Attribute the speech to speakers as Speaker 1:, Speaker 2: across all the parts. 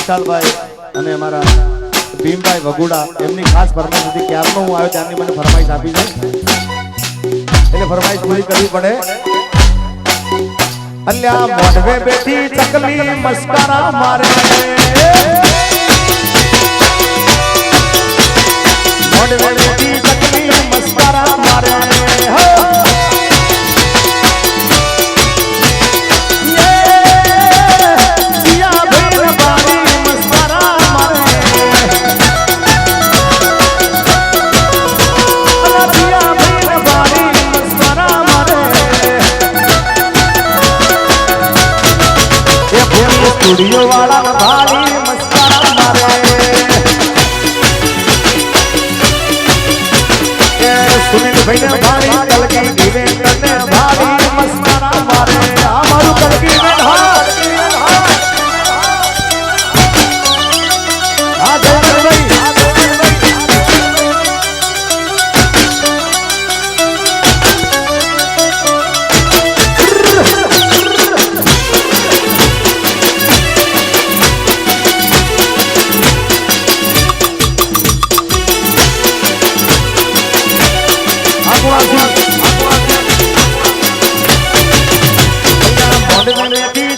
Speaker 1: વિશાલભાઈ અને અમારા ભીમભાઈ વગુડા એમની ખાસ ફરમાઈશ હતી. ક્યારનો હું આવ્યો ત્યારની મને ફરમાઈશ આપી છે એટલે ફરમાઈશ પૂરી કરવી પડે. અલ્યા મોઢવે બેઠી ચકલી મસ્કરા મારે, મોઢવે બેઠી ચકલી મસ્કરા મારે. સ્ટુડિયો વાળા ભાળી મસ્કરા મારે, એ સુનિલભાઈ ને ભાળી કલકી દિવેન્દ્ર ને ભાળી મસ્કરા મારે. આ મારું કલકી ને હા જયભાઈ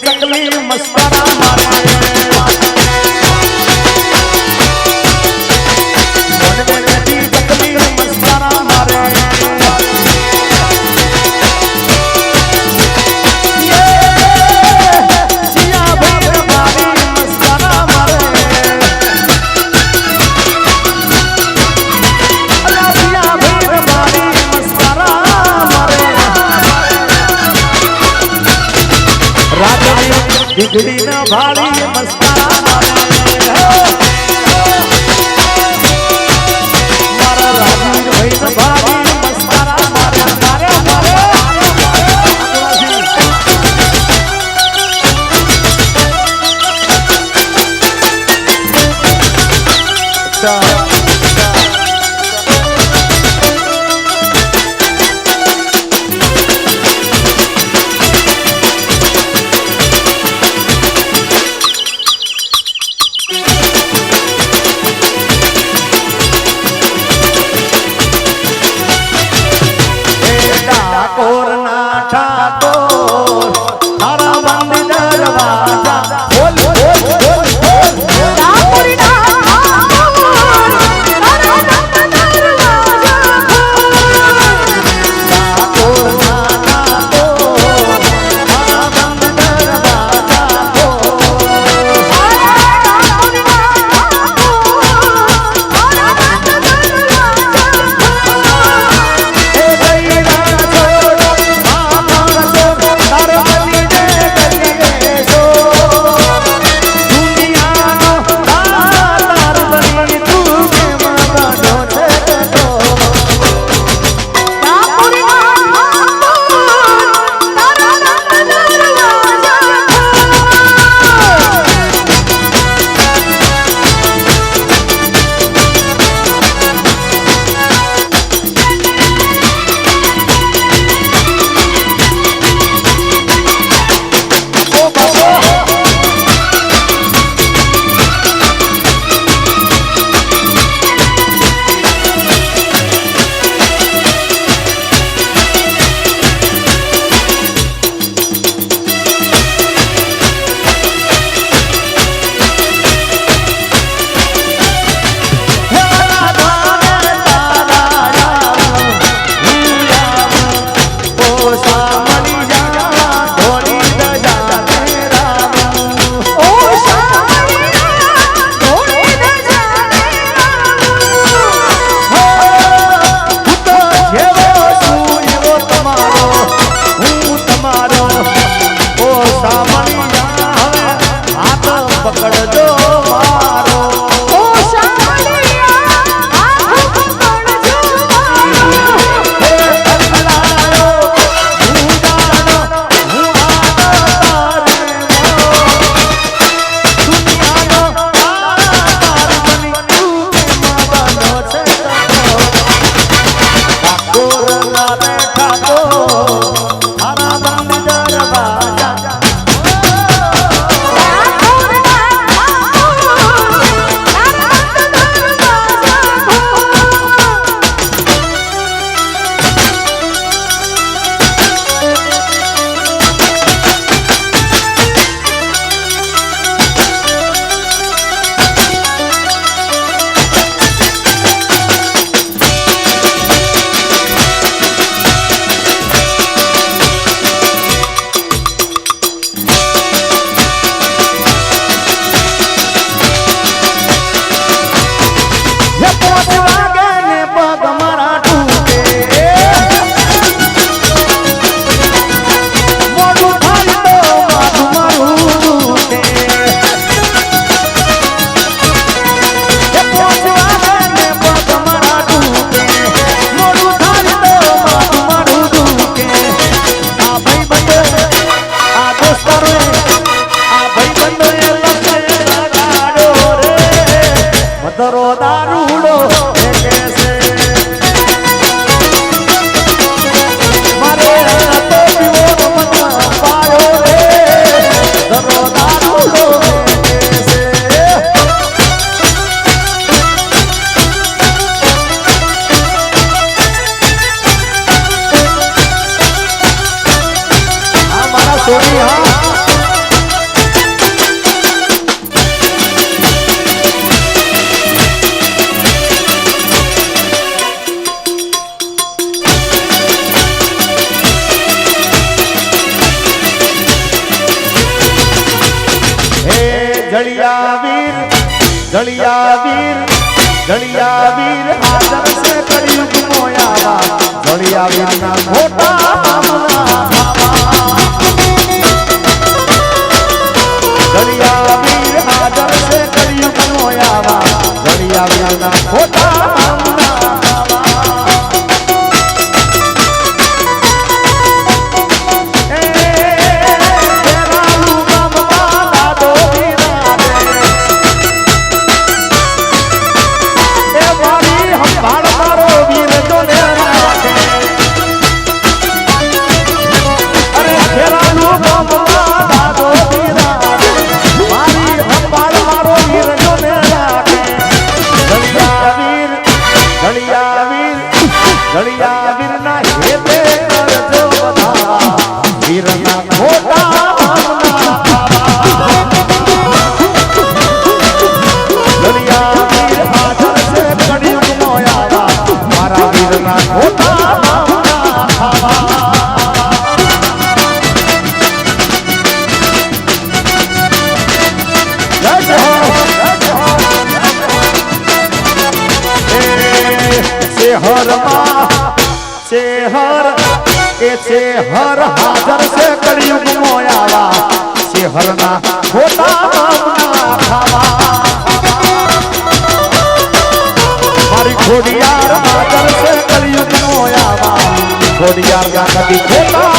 Speaker 1: ચકલી મસ્કરા મારે, ચકલી મસ્કરા મારે. દીકરી ના ભાળી મસ્કરા મારે, મારા રાજવીરભાઈ ના ભાળી મસ્કરા મારે. જોડી હા જળિયા વીર આદર સે કળિયુગ મોયાવા જળિયા વીરના મોટા જળિયા વીર આદર સે કળિયુગ મોયાવા જળિયા વીરના મોટા જળિયા વીરના હેતે કરજો બધા વીરના મોટા જળિયા વીર આદર સે કળિયુગ મોયાવા મારા વીરના મોટા શેહર હાજર છે કળિયુગ મોયાવા શેહરના ખોટા ખાવા મારી ખોડિયાર હાજર છે કળિયુગ મોયાવા ખોડિયાર ના કદી ખોટા